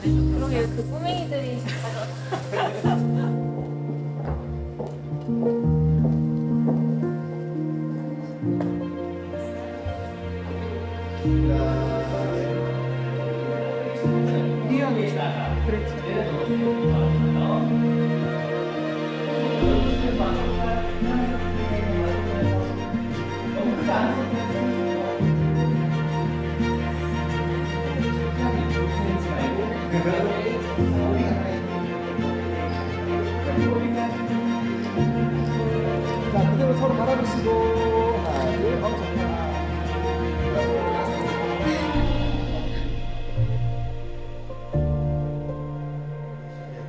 그러게 그 꼬맹이들이 위험해. 그렇지. 자, 그대로 서로 바라보시고 하나, 둘, 좋다.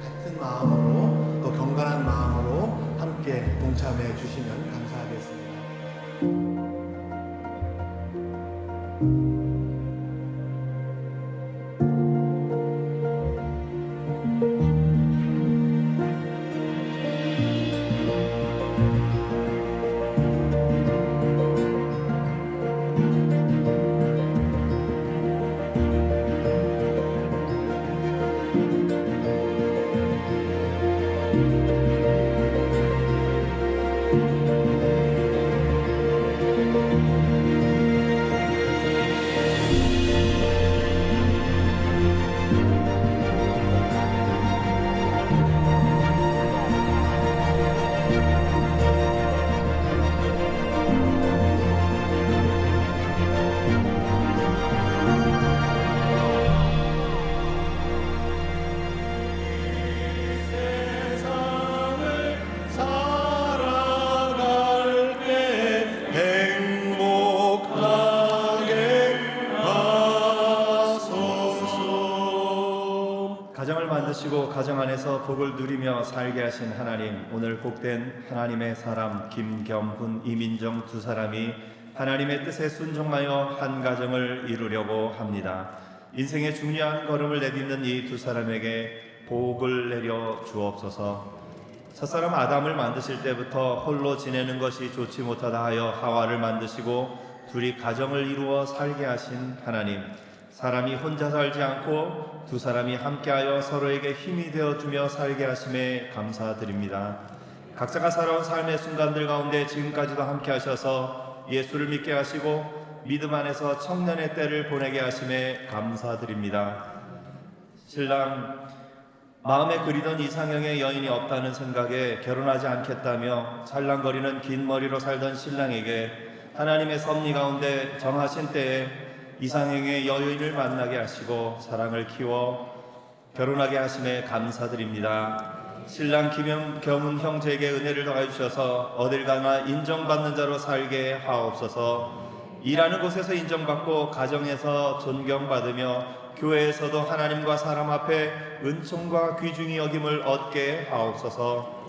같은 마음으로 또 경건한 마음으로 함께 동참해 주시면 감사하겠습니다. 가정을 만드시고 가정 안에서 복을 누리며 살게 하신 하나님, 오늘 복된 하나님의 사람 김겸훈, 이민정 두 사람이 하나님의 뜻에 순종하여 한 가정을 이루려고 합니다. 인생의 중요한 걸음을 내딛는 이 두 사람에게 복을 내려 주옵소서. 첫사람 아담을 만드실 때부터 홀로 지내는 것이 좋지 못하다 하여 하와를 만드시고 둘이 가정을 이루어 살게 하신 하나님, 사람이 혼자 살지 않고 두 사람이 함께하여 서로에게 힘이 되어주며 살게 하심에 감사드립니다. 각자가 살아온 삶의 순간들 가운데 지금까지도 함께 하셔서 예수를 믿게 하시고 믿음 안에서 청년의 때를 보내게 하심에 감사드립니다. 신랑 마음에 그리던 이상형의 여인이 없다는 생각에 결혼하지 않겠다며 찰랑거리는 긴 머리로 살던 신랑에게 하나님의 섭리 가운데 정하신 때에 이상형의 여인을 만나게 하시고 사랑을 키워 결혼하게 하심에 감사드립니다. 신랑 김겸훈 형제에게 은혜를 더해 주셔서 어딜 가나 인정받는 자로 살게 하옵소서. 일하는 곳에서 인정받고 가정에서 존경받으며 교회에서도 하나님과 사람 앞에 은총과 귀중히 여김을 얻게 하옵소서.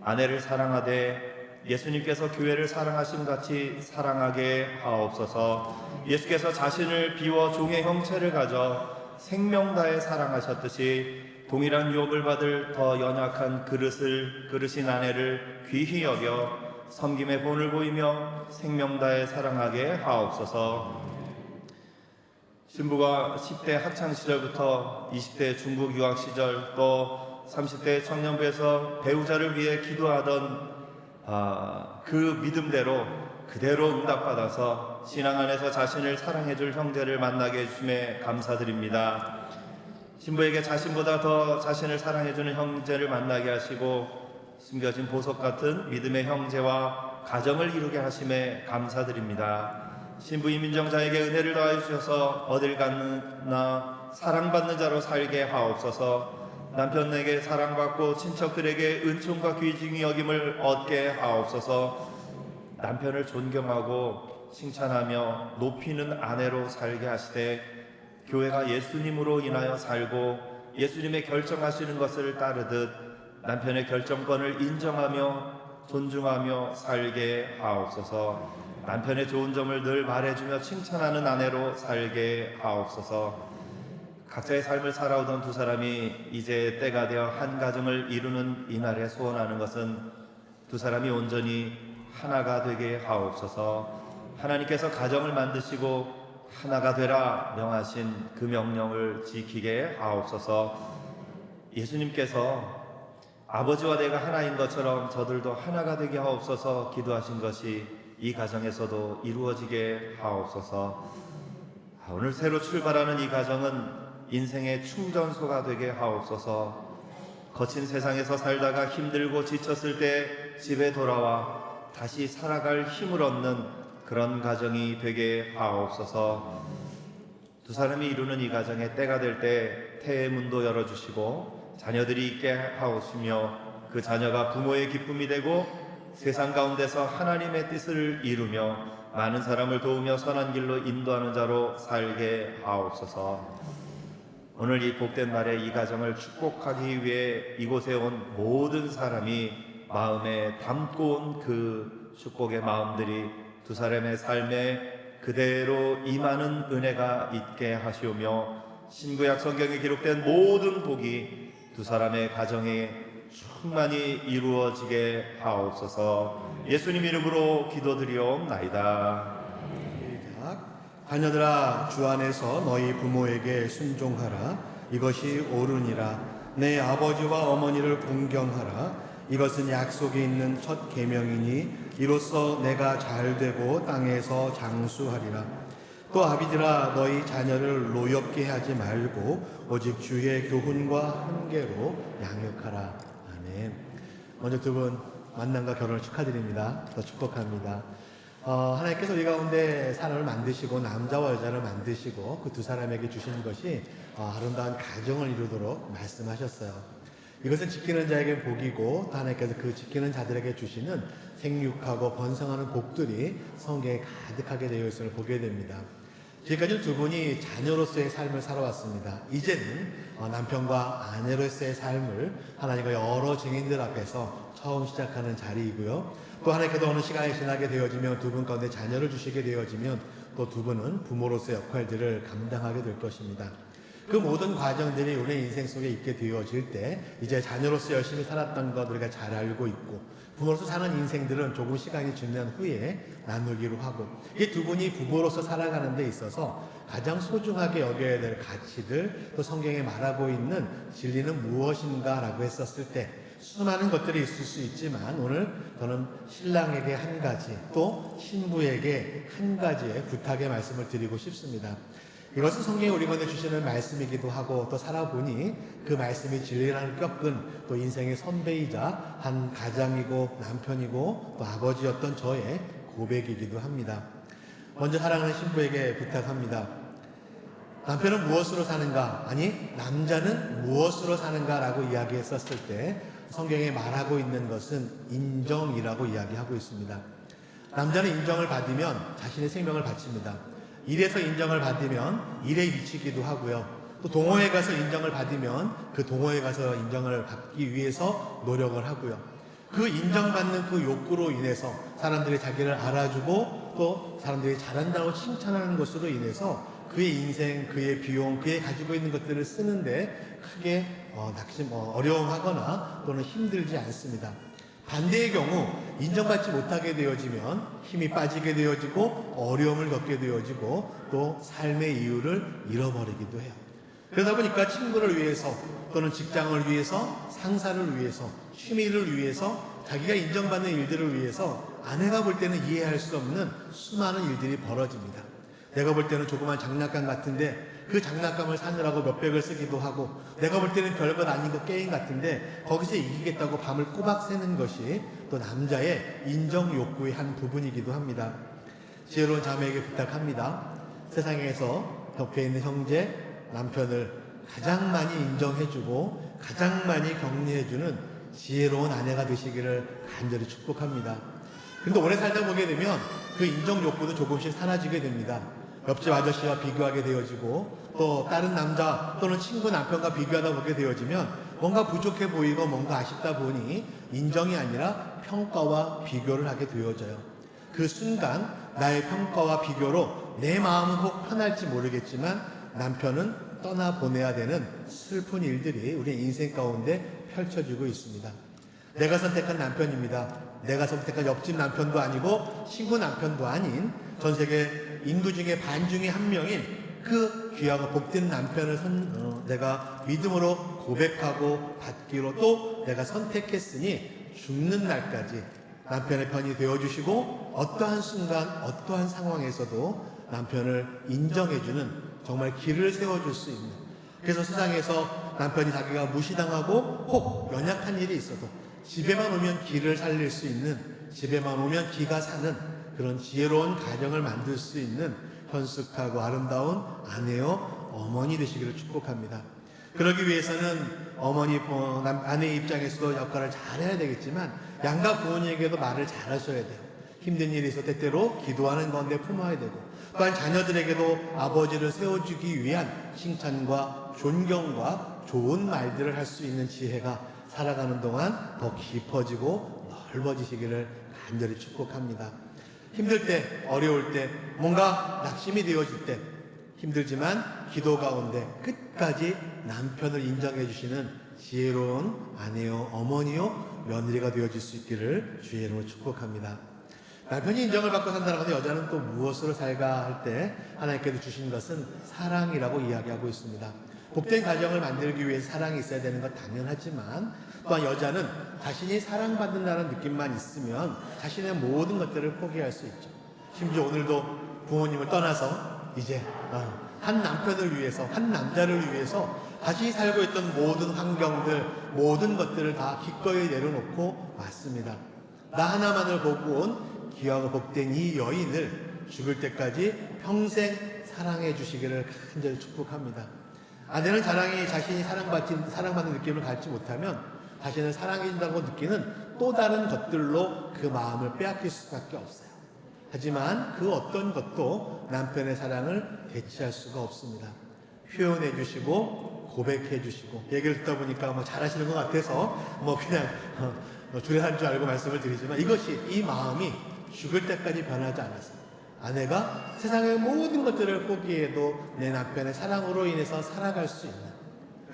아내를 사랑하되 예수님께서 교회를 사랑하심 같이 사랑하게 하옵소서. 예수께서 자신을 비워 종의 형체를 가져 생명 다해 사랑하셨듯이 동일한 유혹을 받을 더 연약한 그릇인 아내를 귀히 여겨 섬김의 본을 보이며 생명 다해 사랑하게 하옵소서. 신부가 10대 학창시절부터 20대 중국 유학 시절 또 30대 청년부에서 배우자를 위해 기도하던 그 믿음대로 그대로 응답받아서 신앙 안에서 자신을 사랑해줄 형제를 만나게 해주심에 감사드립니다. 신부에게 자신보다 더 자신을 사랑해주는 형제를 만나게 하시고 숨겨진 보석 같은 믿음의 형제와 가정을 이루게 하심에 감사드립니다. 신부 이민정자에게 은혜를 더해 주셔서 어딜 가나 사랑받는 자로 살게 하옵소서. 남편에게 사랑받고 친척들에게 은총과 귀중히 여김을 얻게 하옵소서. 남편을 존경하고 칭찬하며 높이는 아내로 살게 하시되 교회가 예수님으로 인하여 살고 예수님의 결정하시는 것을 따르듯 남편의 결정권을 인정하며 존중하며 살게 하옵소서. 남편의 좋은 점을 늘 말해주며 칭찬하는 아내로 살게 하옵소서. 각자의 삶을 살아오던 두 사람이 이제 때가 되어 한 가정을 이루는 이날에 소원하는 것은 두 사람이 온전히 하나가 되게 하옵소서. 하나님께서 가정을 만드시고 하나가 되라 명하신 그 명령을 지키게 하옵소서. 예수님께서 아버지와 내가 하나인 것처럼 저들도 하나가 되게 하옵소서 기도하신 것이 이 가정에서도 이루어지게 하옵소서. 오늘 새로 출발하는 이 가정은 인생의 충전소가 되게 하옵소서. 거친 세상에서 살다가 힘들고 지쳤을 때 집에 돌아와 다시 살아갈 힘을 얻는 그런 가정이 되게 하옵소서. 두 사람이 이루는 이 가정의 때가 될 때 태의 문도 열어주시고 자녀들이 있게 하옵시며 그 자녀가 부모의 기쁨이 되고 세상 가운데서 하나님의 뜻을 이루며 많은 사람을 도우며 선한 길로 인도하는 자로 살게 하옵소서. 오늘 이 복된 날에 이 가정을 축복하기 위해 이곳에 온 모든 사람이 마음에 담고 온 그 축복의 마음들이 두 사람의 삶에 그대로 임하는 은혜가 있게 하시오며 신구약 성경에 기록된 모든 복이 두 사람의 가정에 충만히 이루어지게 하옵소서. 예수님 이름으로 기도드리옵나이다. 자녀들아, 주 안에서 너희 부모에게 순종하라. 이것이 옳으니라. 내 아버지와 어머니를 공경하라. 이것은 약속이 있는 첫 계명이니 이로써 내가 잘되고 땅에서 장수하리라. 또 아비들아, 너희 자녀를 노엽게 하지 말고 오직 주의 교훈과 훈계로 양육하라. 아멘. 먼저 두 분 만남과 결혼을 축하드립니다. 더 축복합니다. 하나님께서 우리 가운데 사람을 만드시고 남자와 여자를 만드시고 그 두 사람에게 주신 것이 아름다운 가정을 이루도록 말씀하셨어요. 이것은 지키는 자에게 복이고 또 하나님께서 그 지키는 자들에게 주시는 생육하고 번성하는 복들이 성경에 가득하게 되어 있음을 보게 됩니다. 지금까지 두 분이 자녀로서의 삶을 살아왔습니다. 이제는 남편과 아내로서의 삶을 하나님과 여러 증인들 앞에서 처음 시작하는 자리이고요. 또 하나님께서 어느 시간이 지나게 되어지면 두 분 가운데 자녀를 주시게 되어지면 또 두 분은 부모로서의 역할들을 감당하게 될 것입니다. 그 모든 과정들이 우리의 인생 속에 있게 되어질 때 이제 자녀로서 열심히 살았던 것 우리가 잘 알고 있고 부모로서 사는 인생들은 조금 시간이 지난 후에 나누기로 하고 이 두 분이 부부로서 살아가는 데 있어서 가장 소중하게 여겨야 될 가치들 또 성경에 말하고 있는 진리는 무엇인가 라고 했었을 때 수많은 것들이 있을 수 있지만 오늘 저는 신랑에게 한 가지 또 신부에게 한 가지의 부탁의 말씀을 드리고 싶습니다. 이것은 성경에 우리 가운데 주시는 말씀이기도 하고 또 살아보니 그 말씀이 진리라는 꺾은 또 인생의 선배이자 한 가장이고 남편이고 또 아버지였던 저의 고백이기도 합니다. 먼저 사랑하는 신부에게 부탁합니다. 남편은 무엇으로 사는가? 아니 남자는 무엇으로 사는가? 라고 이야기했었을 때 성경에 말하고 있는 것은 인정이라고 이야기하고 있습니다. 남자는 인정을 받으면 자신의 생명을 바칩니다. 일에서 인정을 받으면 일에 미치기도 하고요. 또 동호회 가서 인정을 받으면 그 동호회 가서 인정을 받기 위해서 노력을 하고요. 그 인정받는 그 욕구로 인해서 사람들이 자기를 알아주고 또 사람들이 잘한다고 칭찬하는 것으로 인해서 그의 인생, 그의 비용, 그의 가지고 있는 것들을 쓰는데 크게 어려움하거나 또는 힘들지 않습니다. 반대의 경우 인정받지 못하게 되어지면 힘이 빠지게 되어지고 어려움을 겪게 되어지고 또 삶의 이유를 잃어버리기도 해요. 그러다 보니까 친구를 위해서 또는 직장을 위해서 상사를 위해서 취미를 위해서 자기가 인정받는 일들을 위해서 아내가 볼 때는 이해할 수 없는 수많은 일들이 벌어집니다. 내가 볼 때는 조그만 장난감 같은데 그 장난감을 사느라고 몇백을 쓰기도 하고 내가 볼 때는 별것 아닌 거 게임 같은데 거기서 이기겠다고 밤을 꼬박 새는 것이 또 남자의 인정 욕구의 한 부분이기도 합니다. 지혜로운 자매에게 부탁합니다. 세상에서 옆에 있는 형제, 남편을 가장 많이 인정해주고 가장 많이 격려해주는 지혜로운 아내가 되시기를 간절히 축복합니다. 근데 오래 살다 보게 되면 그 인정 욕구도 조금씩 사라지게 됩니다. 옆집 아저씨와 비교하게 되어지고 또 다른 남자 또는 친구 남편과 비교하다 보게 되어지면 뭔가 부족해 보이고 뭔가 아쉽다 보니 인정이 아니라 평가와 비교를 하게 되어져요. 그 순간 나의 평가와 비교로 내 마음은 혹 편할지 모르겠지만 남편은 떠나보내야 되는 슬픈 일들이 우리 인생 가운데 펼쳐지고 있습니다. 내가 선택한 남편입니다. 내가 선택한 옆집 남편도 아니고 친구 남편도 아닌 전 세계 인구 중에 반 중에 한 명인 그 귀하고 복된 남편을 내가 믿음으로 고백하고 받기로 또 내가 선택했으니 죽는 날까지 남편의 편이 되어주시고 어떠한 순간 어떠한 상황에서도 남편을 인정해주는 정말 길을 세워줄 수 있는, 그래서 세상에서 남편이 자기가 무시당하고 혹 연약한 일이 있어도 집에만 오면 기를 살릴 수 있는, 집에만 오면 기가 사는 그런 지혜로운 가정을 만들 수 있는 현숙하고 아름다운 아내요 어머니 되시기를 축복합니다. 그러기 위해서는 아내의 입장에서도 역할을 잘해야 되겠지만 양가 부모님에게도 말을 잘하셔야 돼요. 힘든 일이 있을 때 때로 기도하는 가운데 품어야 되고, 또한 자녀들에게도 아버지를 세워주기 위한 칭찬과 존경과 좋은 말들을 할 수 있는 지혜가 살아가는 동안 더 깊어지고 넓어지시기를 간절히 축복합니다. 힘들 때, 어려울 때, 뭔가 낙심이 되어질 때 힘들지만 기도 가운데 끝까지 남편을 인정해 주시는 지혜로운 아내요, 어머니요, 며느리가 되어질 수 있기를 주의 이름으로 축복합니다. 남편이 인정을 받고 산다는 것은 여자는 또 무엇으로 살까 할 때 하나님께서 주신 것은 사랑이라고 이야기하고 있습니다. 복된 가정을 만들기 위해 사랑이 있어야 되는 건 당연하지만 또한 여자는 자신이 사랑받는다는 느낌만 있으면 자신의 모든 것들을 포기할 수 있죠. 심지어 오늘도 부모님을 떠나서 이제 한 남편을 위해서, 한 남자를 위해서 다시 살고 있던 모든 환경들, 모든 것들을 다 기꺼이 내려놓고 왔습니다. 나 하나만을 보고 온 귀하고 복된 이 여인을 죽을 때까지 평생 사랑해 주시기를 간절히 축복합니다. 아내는 자신이 사랑받는 느낌을 갖지 못하면 자신을 사랑해 준다고 느끼는 또 다른 것들로 그 마음을 빼앗길 수밖에 없어요. 하지만 그 어떤 것도 남편의 사랑을 대체할 수가 없습니다. 표현해 주시고 고백해 주시고, 얘기를 듣다 보니까 잘하시는 것 같아서 그냥 주례한 줄 알고 말씀을 드리지만 이것이, 이 마음이 죽을 때까지 변하지 않았습니다. 아내가 세상의 모든 것들을 포기해도 내 남편의 사랑으로 인해서 살아갈 수 있는,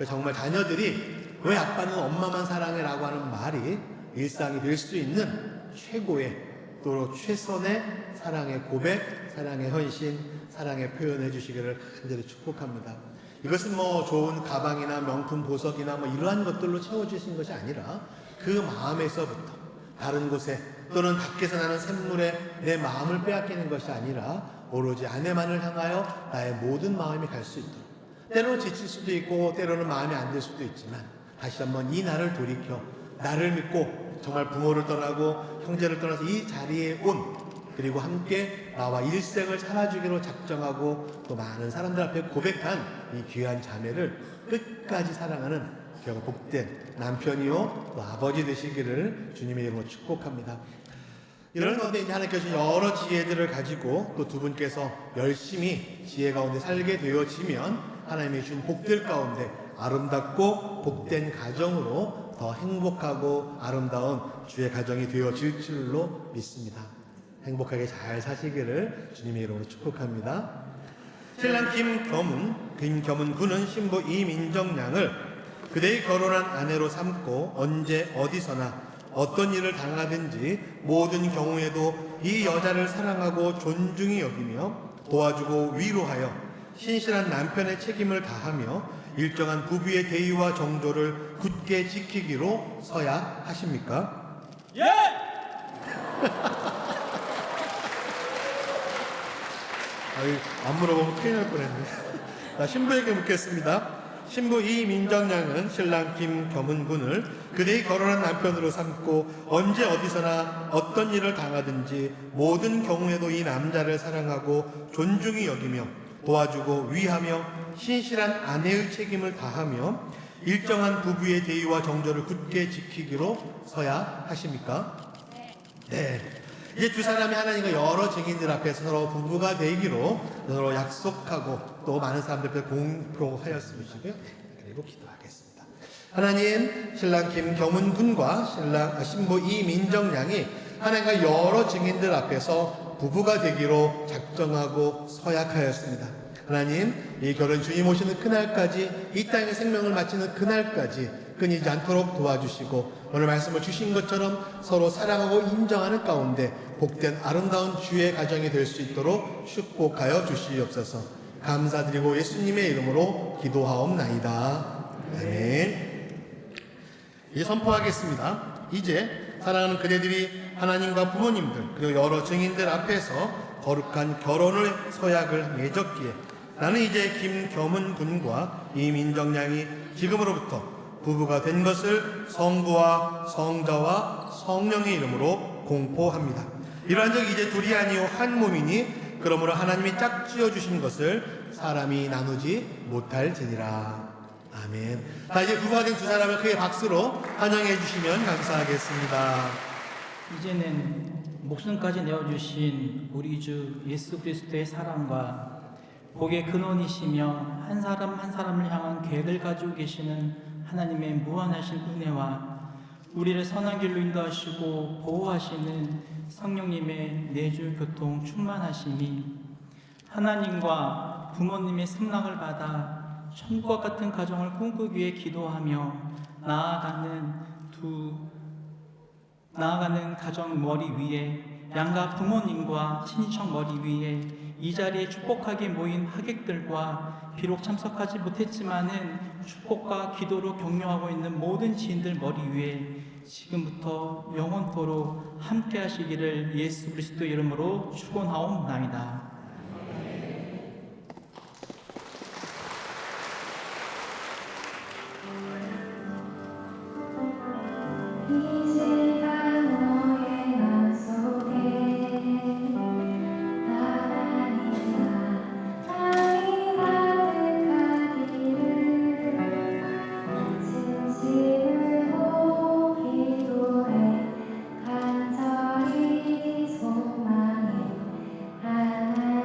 정말 자녀들이 왜 아빠는 엄마만 사랑해라고 하는 말이 일상이 될 수 있는 최고의 또 최선의 사랑의 고백, 사랑의 헌신, 사랑의 표현해 주시기를 간절히 축복합니다. 이것은 좋은 가방이나 명품 보석이나 이러한 것들로 채워주신 것이 아니라 그 마음에서부터 다른 곳에 또는 밖에서 나는 샘물에 내 마음을 빼앗기는 것이 아니라 오로지 아내만을 향하여 나의 모든 마음이 갈 수 있도록, 때로는 지칠 수도 있고 때로는 마음에 안 들 수도 있지만 다시 한번 이 나를 돌이켜 나를 믿고 정말 부모를 떠나고 형제를 떠나서 이 자리에 온, 그리고 함께 나와 일생을 살아주기로 작정하고 또 많은 사람들 앞에 고백한 이 귀한 자매를 끝까지 사랑하는 귀하고 복된 남편이요 또 아버지 되시기를 주님의 이름으로 축복합니다. 이런 가운데 이제 하나님께서 여러 지혜들을 가지고 또 두 분께서 열심히 지혜 가운데 살게 되어지면 하나님이 주신 복들 가운데 아름답고 복된 가정으로 더 행복하고 아름다운 주의 가정이 되어질 줄로 믿습니다. 행복하게 잘 사시기를 주님의 이름으로 축복합니다. 신랑 김겸은 군은 신부 이민정 양을 그대의 결혼한 아내로 삼고 언제 어디서나 어떤 일을 당하든지 모든 경우에도 이 여자를 사랑하고 존중히 여기며 도와주고 위로하여 신실한 남편의 책임을 다하며 일정한 부부의 대의와 정조를 굳게 지키기로 서야 하십니까? 예! 안 물어보면 큰일 날 뻔했네. 자, 신부에게 묻겠습니다. 신부 이민정 양은 신랑 김겸은 군을 그대의 결혼한 남편으로 삼고 언제 어디서나 어떤 일을 당하든지 모든 경우에도 이 남자를 사랑하고 존중히 여기며 도와주고 위하며 신실한 아내의 책임을 다하며 일정한 부부의 대의와 정조를 굳게 지키기로 서야 하십니까? 네. 이제 두 사람이 하나님과 여러 증인들 앞에서 서로 부부가 되기로 서로 약속하고 또 많은 사람들 앞에 공표하였으시고요. 그리고 기도하겠습니다. 하나님, 신랑 김경훈 군과 신부 이민정 양이 하나님과 여러 증인들 앞에서 부부가 되기로 작정하고 서약하였습니다. 하나님, 이 결혼 주님 오시는 그날까지, 이 땅의 생명을 마치는 그날까지 끊이지 않도록 도와주시고, 오늘 말씀을 주신 것처럼 서로 사랑하고 인정하는 가운데 복된 아름다운 주의 가정이 될 수 있도록 축복하여 주시옵소서. 감사드리고 예수님의 이름으로 기도하옵나이다. 아멘. 이제 선포하겠습니다. 이제 사랑하는 그대들이 하나님과 부모님들 그리고 여러 증인들 앞에서 거룩한 결혼의 서약을 맺었기에 나는 이제 김겸은 군과 이민정 양이 지금으로부터 부부가 된 것을 성부와 성자와 성령의 이름으로 공포합니다. 이러한 적이 이제 둘이 아니요 한 몸이니 그러므로 하나님이 짝지어 주신 것을 사람이 나누지 못할지니라. 아멘. 자, 이제 부부가 된 두 사람을 크게 박수로 환영해 주시면 감사하겠습니다. 이제는 목숨까지 내어주신 우리 주 예수 그리스도의 사랑과 복의 근원이시며 한 사람 한 사람을 향한 계획을 가지고 계시는 하나님의 무한하신 은혜와 우리를 선한 길로 인도하시고 보호하시는 성령님의 내주 교통 충만하심이 하나님과 부모님의 승낙을 받아 천국과 같은 가정을 꿈꾸기 위해 기도하며 나아가는 가정 머리 위에 양가 부모님과 친인척 머리 위에 이 자리에 축복하게 모인 하객들과 비록 참석하지 못했지만은 축복과 기도로 격려하고 있는 모든 지인들 머리 위에 지금부터 영원토록 함께 하시기를 예수 그리스도 이름으로 축원하옵나이다. 간절히 소망해 하나님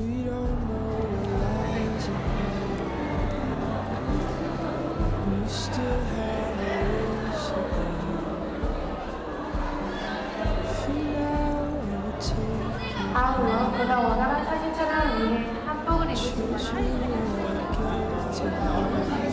We don't know what lies ahead. We still have a ways to go. For now, I'll take you. 다음으로 그가 원활한 사진 촬영을 위해 한복을 입으신 Choose you like it to be.